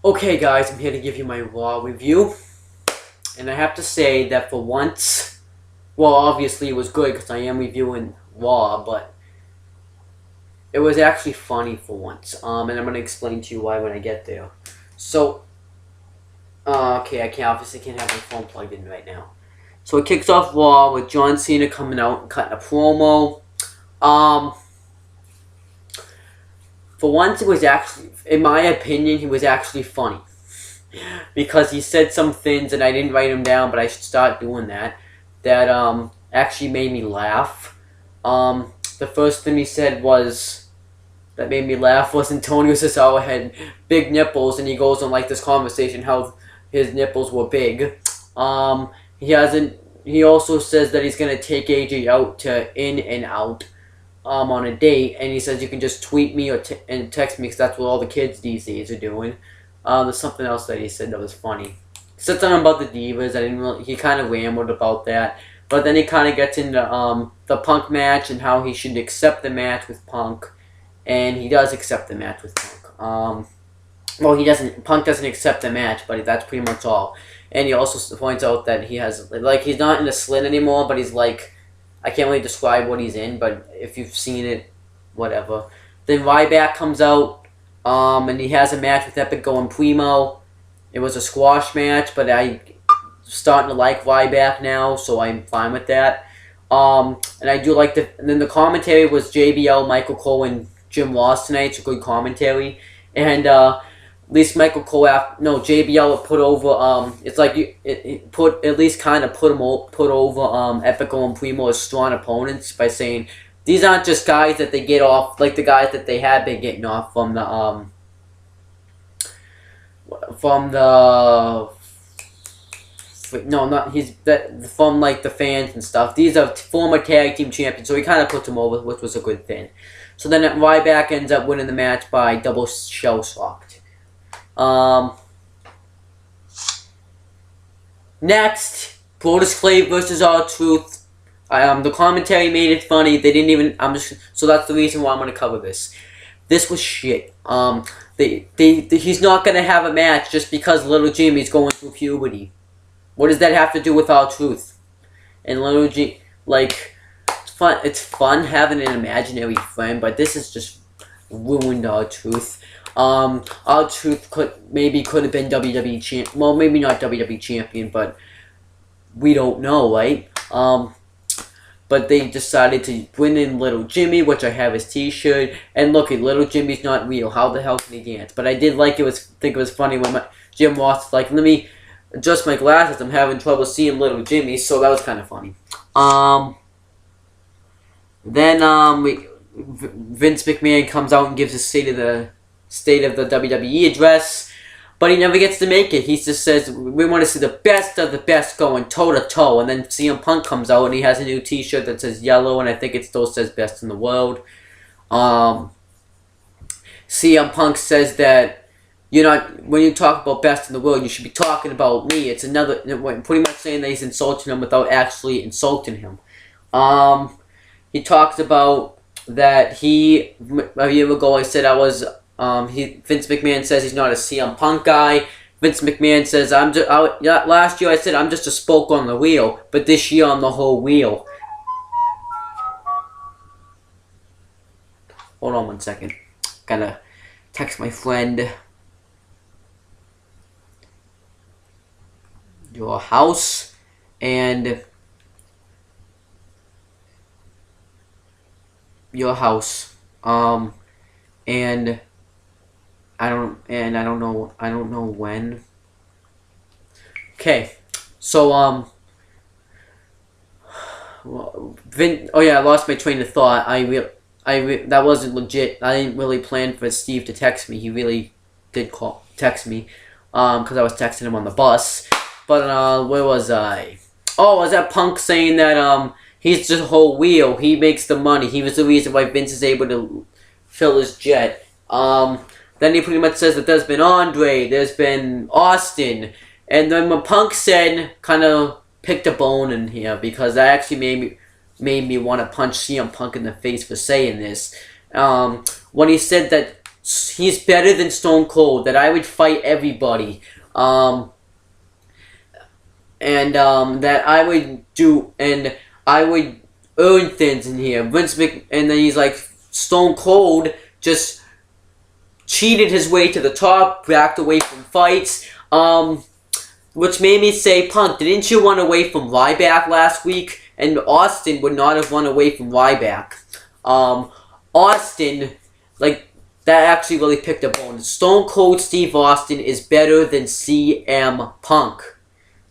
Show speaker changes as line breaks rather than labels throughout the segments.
Okay, guys, I'm here to give you my Raw review, and I have to say that for once, well, obviously it was good because I am reviewing Raw, but it was actually funny for once. And I'm gonna explain to you why when I get there. So, okay, I obviously can't have my phone plugged in right now. So it kicks off Raw with John Cena coming out and cutting a promo. Um, for once, it was actually, in my opinion, he was actually funny. Because he said some things and I didn't write them down, but I should start doing that. That actually made me laugh. The first thing he said was that made me laugh was Antonio Cesaro had big nipples, and he goes on like this conversation how his nipples were big. He hasn't. He also says that he's gonna take AJ out to In and Out on a date, and he says you can just tweet me or and text me because that's what all the kids these days are doing. There's something else that he said that was funny. He said something about the Divas. I didn't really. He kind of rambled about that, but then he kind of gets into the Punk match and how he should accept the match with Punk, and he does accept the match with Punk. Well, he doesn't. Punk doesn't accept the match, but that's pretty much all. And he also points out that he has he's not in a sling anymore, but he's like, I can't really describe what he's in, but if you've seen it, whatever. Then Ryback comes out. And he has a match with Epico and Primo. It was a squash match, but I'm starting to like Ryback now, so I'm fine with that. And I do like and then the commentary was JBL, Michael Cole, and Jim Ross tonight. It's a good commentary. And, at least Michael Cole, JBL put over, it's like it put, at least kind of put over, Epico and Primo as strong opponents by saying, these aren't just guys that they get off, like the guys that they have been getting off from the from like the fans and stuff. These are former tag team champions, so he kind of put them over, which was a good thing. So then Ryback ends up winning the match by double shell shocked. Next, Brodus Clay versus R-Truth. The commentary made it funny. They didn't even. So that's the reason why I'm gonna cover this. This was shit. He's not gonna have a match just because Little Jimmy's going through puberty. What does that have to do with R-Truth? And Little Jimmy, it's fun. It's fun having an imaginary friend, but this is just ruined R-Truth. R-Truth could have been WWE champion. Well, maybe not WWE champion, but we don't know, right? But they decided to bring in Little Jimmy, which I have his T-shirt. And look, Little Jimmy's not real. How the hell can he dance? But I did think it was funny when Jim Ross was like, "Let me adjust my glasses. I'm having trouble seeing Little Jimmy." So that was kind of funny. Then Vince McMahon comes out and gives his state of the WWE address. But he never gets to make it. He just says, we want to see the best of the best going toe-to-toe. And then CM Punk comes out and he has a new T-shirt that says yellow, and I think it still says best in the world. CM Punk says that when you talk about best in the world, you should be talking about me. It's pretty much saying that he's insulting him without actually insulting him. He talks about that a year ago I said I was... Vince McMahon says he's not a CM Punk guy. Vince McMahon says last year I said I'm just a spoke on the wheel, but this year I'm the whole wheel. Hold on 1 second. Gotta text my friend. Your house and your house. And I don't know when. Okay, so I lost my train of thought. That wasn't legit. I didn't really plan for Steve to text me. He really did text me, because I was texting him on the bus. But where was I? Oh, was that Punk saying that he's just a whole wheel? He makes the money. He was the reason why Vince is able to fill his jet. Then he pretty much says that there's been Andre, there's been Austin, and then when Punk said, kind of picked a bone in here, because that actually made me want to punch CM Punk in the face for saying this. When he said that he's better than Stone Cold, that I would fight everybody, and that I would do, and I would earn things in here. And then he's like, Stone Cold just cheated his way to the top, backed away from fights, which made me say, Punk, didn't you run away from Ryback last week? And Austin would not have run away from Ryback. Austin, like, that actually really picked a bone. Stone Cold Steve Austin is better than CM Punk.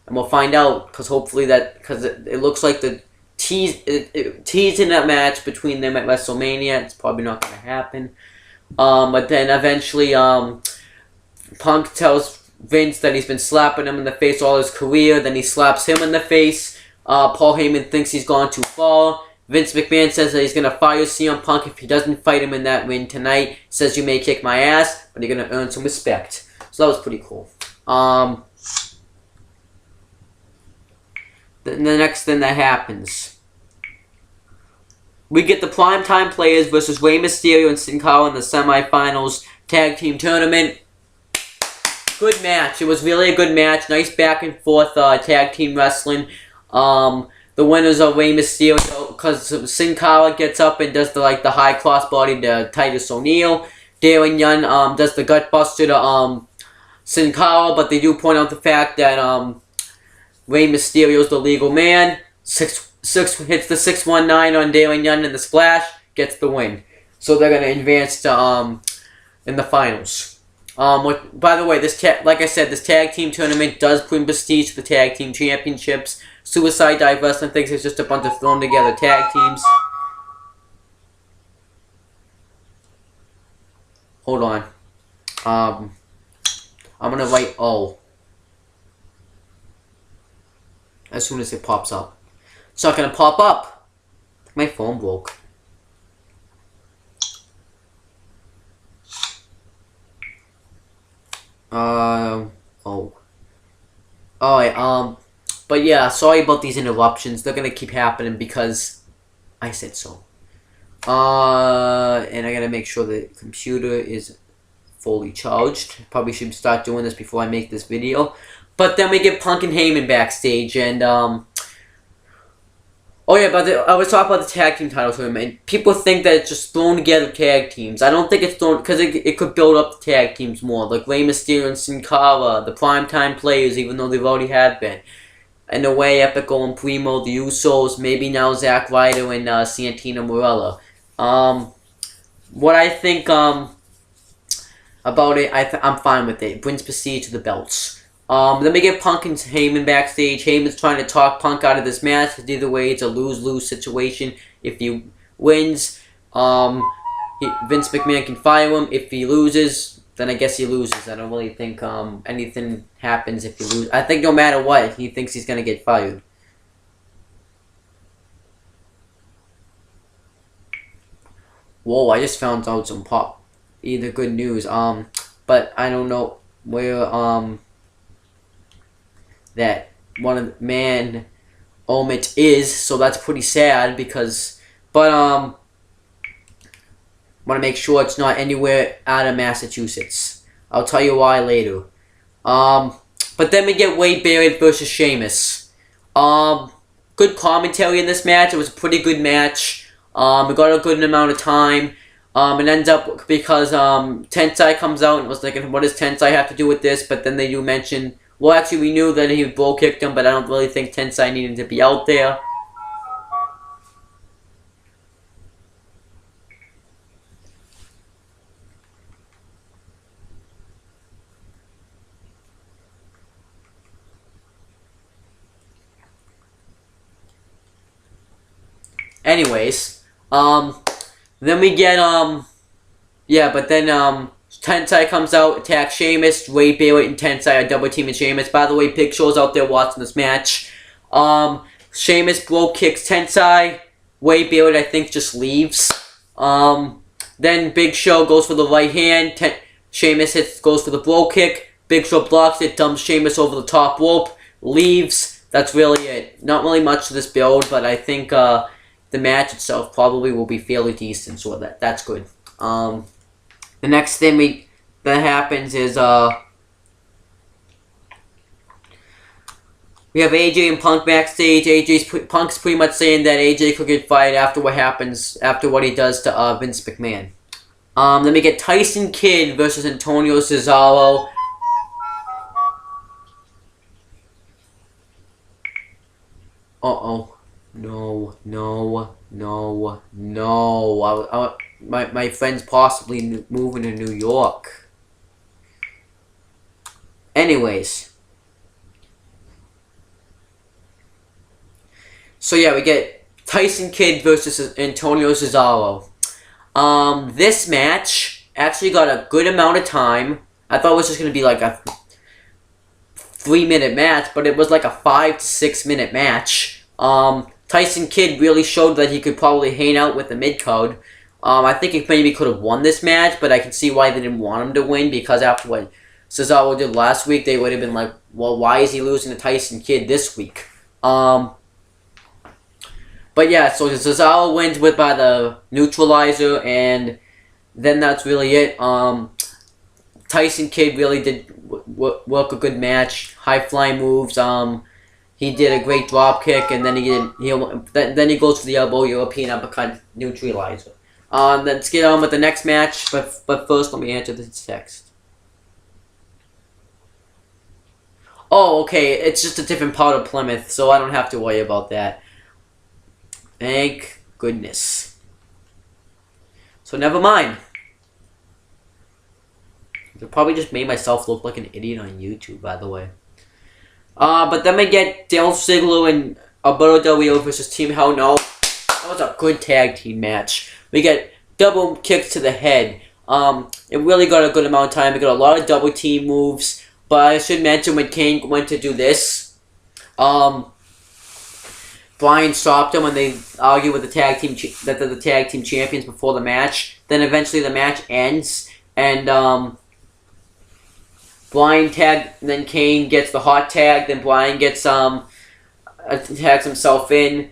And we'll find out, because hopefully because it looks like the teasing that match between them at WrestleMania. It's probably not going to happen. But then eventually, Punk tells Vince that he's been slapping him in the face all his career. Then he slaps him in the face. Paul Heyman thinks he's gone too far. Vince McMahon says that he's going to fire CM Punk if he doesn't fight him in that ring tonight. Says, you may kick my ass, but you're going to earn some respect. So that was pretty cool. The next thing that happens, we get the Primetime Players versus Rey Mysterio and Sin Cara in the semifinals tag team tournament. Good match. It was really a good match. Nice back and forth tag team wrestling. The winners are Rey Mysterio, because Sin Cara gets up and does the high crossbody to Titus O'Neil. Darren Young does the gut buster to Sin Cara, but they do point out the fact that Rey Mysterio's the legal man. Hits the 619 on Darren Young in the splash, gets the win. So they're gonna advance to in the finals. By the way, like I said, this tag team tournament does bring prestige to the tag team championships. Suicide Dive Wrestling thinks it's just a bunch of thrown together tag teams. Hold on. I'm gonna write O as soon as it pops up. It's not gonna pop up. My phone broke. Oh. Alright, but yeah, sorry about these interruptions. They're gonna keep happening because I said so. And I gotta make sure the computer is fully charged. Probably should start doing this before I make this video. But then we get Punk and Heyman backstage, and oh yeah, I was talking about the tag team title tournament. People think that it's just thrown together tag teams. I don't think it's thrown, because it could build up the tag teams more. Like Rey Mysterio and Sin Cara, the Primetime Players, even though they've already had been. In a way, Epico and Primo, the Usos, maybe now Zack Ryder and Santino Marella. What I think about it, I'm fine with it. It brings prestige to the belts. Then we get Punk and Heyman backstage. Heyman's trying to talk Punk out of this match, because either way, it's a lose-lose situation. If he wins, Vince McMahon can fire him. If he loses, then I guess he loses. I don't really think anything happens if he loses. I think no matter what, he thinks he's going to get fired. Whoa, I just found out some either good news. But I don't know where, that one of the man Omit is, so that's pretty sad because, but want to make sure it's not anywhere out of Massachusetts. I'll tell you why later. But then we get Wade Barrett versus Sheamus. Good commentary in this match. It was a pretty good match. We got a good amount of time. It ends up because Tensai comes out and was like, what does Tensai have to do with this? But then they do mention, well, actually, we knew that he bro kicked him, but I don't really think Tensai needed to be out there. Anyways, then we get, yeah, but then, Tensai comes out, attacks Sheamus. Wade Barrett and Tensai are double teaming Sheamus. By the way, Big Show's out there watching this match. Sheamus bro kicks Tensai. Wade Barrett, I think, just leaves. Then Big Show goes for the right hand. Sheamus goes for the bro kick. Big Show blocks it, dumps Sheamus over the top rope, leaves. That's really it. Not really much to this build, but I think the match itself probably will be fairly decent, so that's good. The next thing that happens is we have AJ and Punk backstage. Punk's pretty much saying that AJ could get fired after what he does to Vince McMahon. Then we get Tyson Kidd versus Antonio Cesaro. No. My friend's possibly moving to New York. Anyways. So yeah, we get Tyson Kidd versus Antonio Cesaro. This match actually got a good amount of time. I thought it was just going to be like a 3-minute match, but it was like a 5 to 6 minute match. Tyson Kidd really showed that he could probably hang out with the mid-card. I think he maybe could have won this match, but I can see why they didn't want him to win, because after what Cesaro did last week, they would have been like, well, why is he losing to Tyson Kidd this week? But yeah, so Cesaro wins by the neutralizer, and then that's really it. Tyson Kidd really did work a good match, high-flying moves. He did a great drop kick, and then then he goes for the elbow European uppercut neutralizer. Let's get on with the next match, but first let me answer this text. Oh, okay, it's just a different part of Plymouth, so I don't have to worry about that. Thank goodness. So never mind. I probably just made myself look like an idiot on YouTube, by the way. But then we get Dolph Ziggler and Alberto Del Rio versus Team Hell No. That was a good tag team match. We get double kicks to the head. It really got a good amount of time. We got a lot of double team moves. But I should mention when Kane went to do this, Bryan stopped him when they argued with the tag team that they're the tag team champions before the match. Then eventually the match ends, and Bryan then Kane gets the hot tag. Then Bryan gets tags himself in,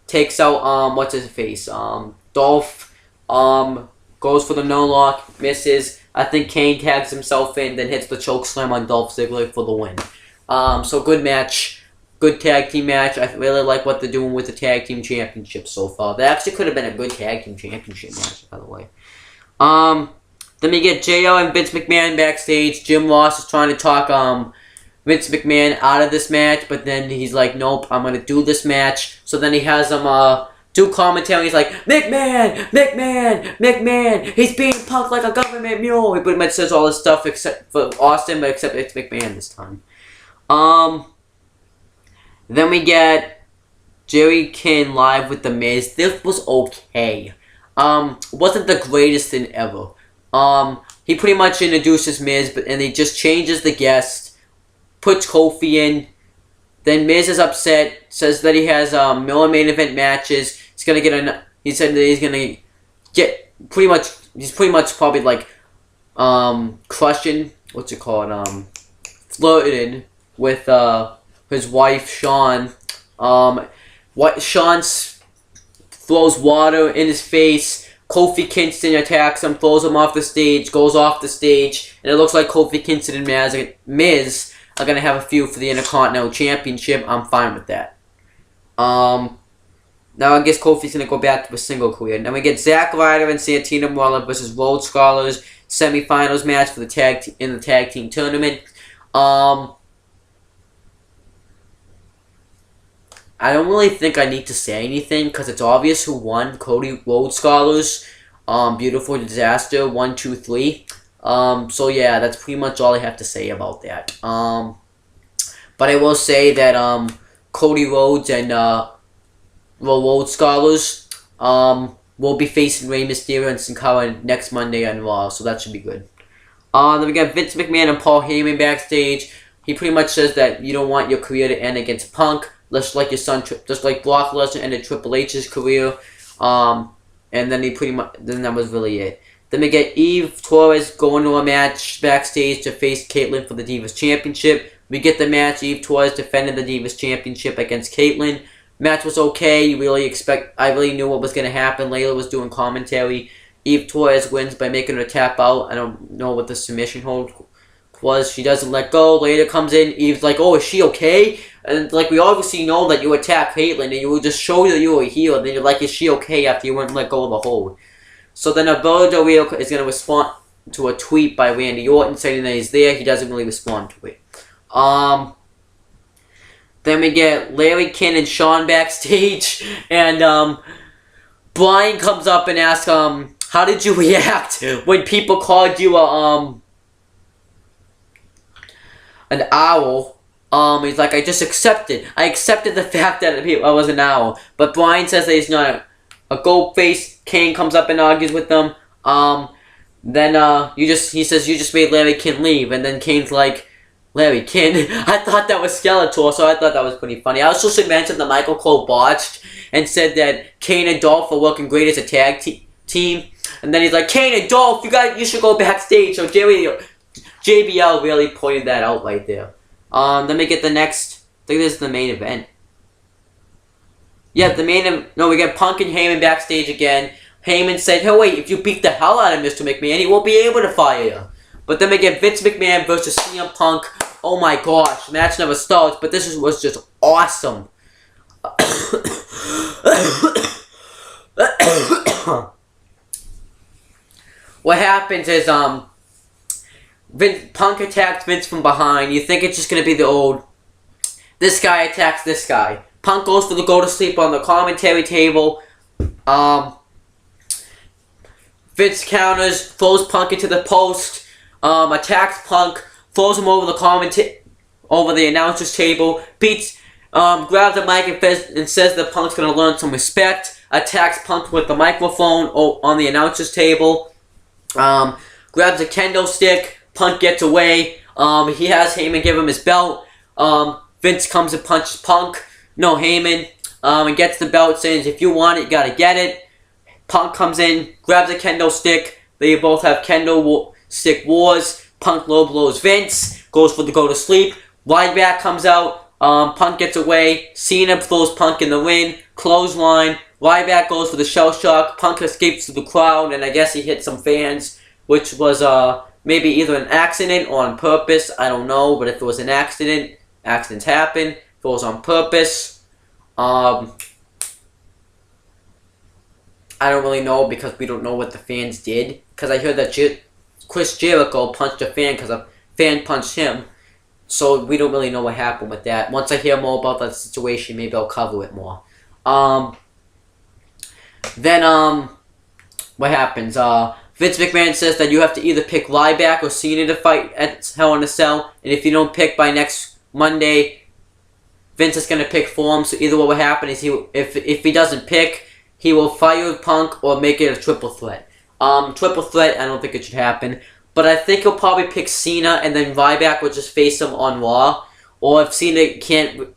takes out what's his face, Dolph, goes for the no lock, misses. I think Kane tags himself in, then hits the choke slam on Dolph Ziggler for the win. So good match. Good tag team match. I really like what they're doing with the tag team championship so far. That actually could have been a good tag team championship match, by the way. Then we get JR and Vince McMahon backstage. Jim Ross is trying to talk Vince McMahon out of this match, but then he's like, nope, I'm going to do this match. So then he has him do commentary. He's like, McMahon, he's being punked like a government mule. He pretty much says all this stuff except for Austin, but except it's McMahon this time. Then we get Jerry King live with The Miz. This was okay. Wasn't the greatest thing ever. He pretty much introduces Miz, and he just changes the guest, puts Kofi in. Then Miz is upset, says that he has Miller main event matches. He's gonna get he said that he's gonna get he's pretty much probably like crushing, what's it called, flirting with his wife Sean. Sean throws water in his face. Kofi Kingston attacks him, throws him off the stage, goes off the stage, and it looks like Kofi Kingston and Miz are going to have a feud for the Intercontinental Championship. I'm fine with that. Now I guess Kofi's going to go back to a single career. Now we get Zack Ryder and Santino Marella versus Rhodes Scholars semifinals match for the tag team tournament. I don't really think I need to say anything because it's obvious who won. Cody Rhodes Scholars, Beautiful Disaster, 1, 2, 3. So yeah, that's pretty much all I have to say about that. But I will say that Cody Rhodes and Rhodes Scholars will be facing Rey Mysterio and Sin Cara next Monday on Raw, so that should be good. Then we got Vince McMahon and Paul Heyman backstage. He pretty much says that you don't want your career to end against Punk. Just like Brock Lesnar ended Triple H's career, and then then that was really it. Then we get Eve Torres going to a match backstage to face Caitlyn for the Divas Championship. We get the match, Eve Torres defending the Divas Championship against Caitlyn. Match was okay. I really knew what was going to happen. Layla was doing commentary. Eve Torres wins by making her tap out. I don't know what the submission hold was. She doesn't let go. Later comes in. Eve's like, oh, is she okay? And like, we obviously know that you attack Caitlyn and you will just show that you were a heel. And then you're like, is she okay after you wouldn't let go of the hold? So then Alberto Rio is going to respond to a tweet by Randy Orton saying that he's there. He doesn't really respond to it. Then we get Larry King and Shawn backstage. And Brian comes up and asks, how did you react when people called you an owl? He's like, I just accepted. I accepted the fact that I was an owl. But Brian says that he's not a gold face. Kane comes up and argues with them. Then he says you just made Larry King leave. And then Kane's like, Larry King? I thought that was Skeletor, so I thought that was pretty funny. I also should mention that Michael Cole botched and said that Kane and Dolph are working great as a tag team. And then he's like, Kane and Dolph, you should go backstage. So JBL really pointed that out right there. Then we get the next. I think this is the main event. Yeah, we get Punk and Heyman backstage again. Heyman said, hey, wait, if you beat the hell out of Mr. McMahon, he won't be able to fire you. But then we get Vince McMahon versus CM Punk. Oh my gosh, match never starts, but this was just awesome. What happens is, Punk attacks Vince from behind. You think it's just going to be the old, this guy attacks this guy. Punk goes for the go to sleep on the commentary table. Vince counters, throws Punk into the post, attacks Punk, throws him over the announcer's table, grabs the mic and says that Punk's going to learn some respect, attacks Punk with the microphone on the announcer's table, grabs a kendo stick, Punk gets away, he has Heyman give him his belt, Vince comes and punches Heyman, and gets the belt, saying if you want it, you gotta get it. Punk comes in, grabs a kendo stick, they both have kendo stick wars, Punk low blows Vince, goes for the go to sleep, Ryback comes out, Punk gets away, Cena throws Punk in the ring, clothesline, Ryback goes for the shell shock, Punk escapes through the crowd, and I guess he hit some fans, which was maybe either an accident or on purpose, I don't know, but if it was an accident, accidents happen, if it was on purpose, I don't really know because we don't know what the fans did, because I heard that Chris Jericho punched a fan because a fan punched him, so we don't really know what happened with that. Once I hear more about that situation, maybe I'll cover it more. Then what happens? Vince McMahon says that you have to either pick Ryback or Cena to fight at Hell in a Cell, and if you don't pick by next Monday, Vince is going to pick for him, so either what will happen is if he doesn't pick, he will fire Punk or make it a triple threat. Triple threat, I don't think it should happen, but I think he'll probably pick Cena and then Ryback will just face him on Raw, or if Cena can't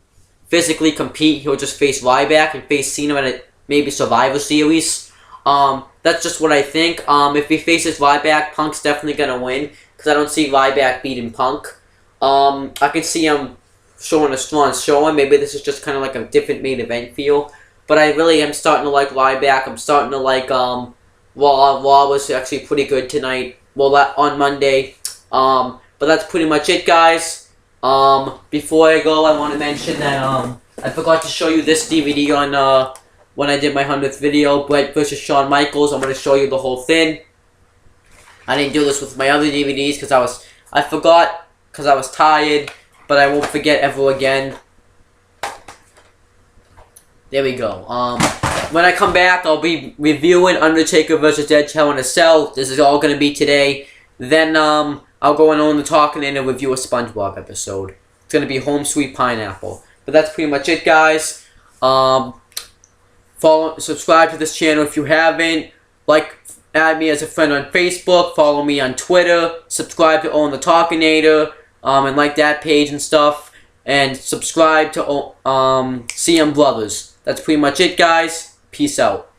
physically compete, he'll just face Ryback and face Cena at maybe Survivor Series. That's just what I think. If he faces Ryback, Punk's definitely going to win, because I don't see Ryback beating Punk. I can see him showing a strong showing. Maybe this is just kind of like a different main event feel. But I really am starting to like Ryback. I'm starting to like Raw. Raw was actually pretty good tonight. Well, on Monday. But that's pretty much it, guys. Before I go, I want to mention that I forgot to show you this DVD on when I did my 100th video, Brett vs. Shawn Michaels. I'm going to show you the whole thing. I didn't do this with my other DVDs because I forgot because I was tired. But I won't forget ever again. There we go. When I come back, I'll be reviewing Undertaker vs. Edge Hell in a Cell. This is all going to be today. Then I'll go on the talking and review a SpongeBob episode. It's going to be Home Sweet Pineapple. But that's pretty much it, guys. Subscribe to this channel if you haven't. Add me as a friend on Facebook. Follow me on Twitter. Subscribe to Own the Talkinator. And like that page and stuff. And subscribe to CM Brothers. That's pretty much it, guys. Peace out.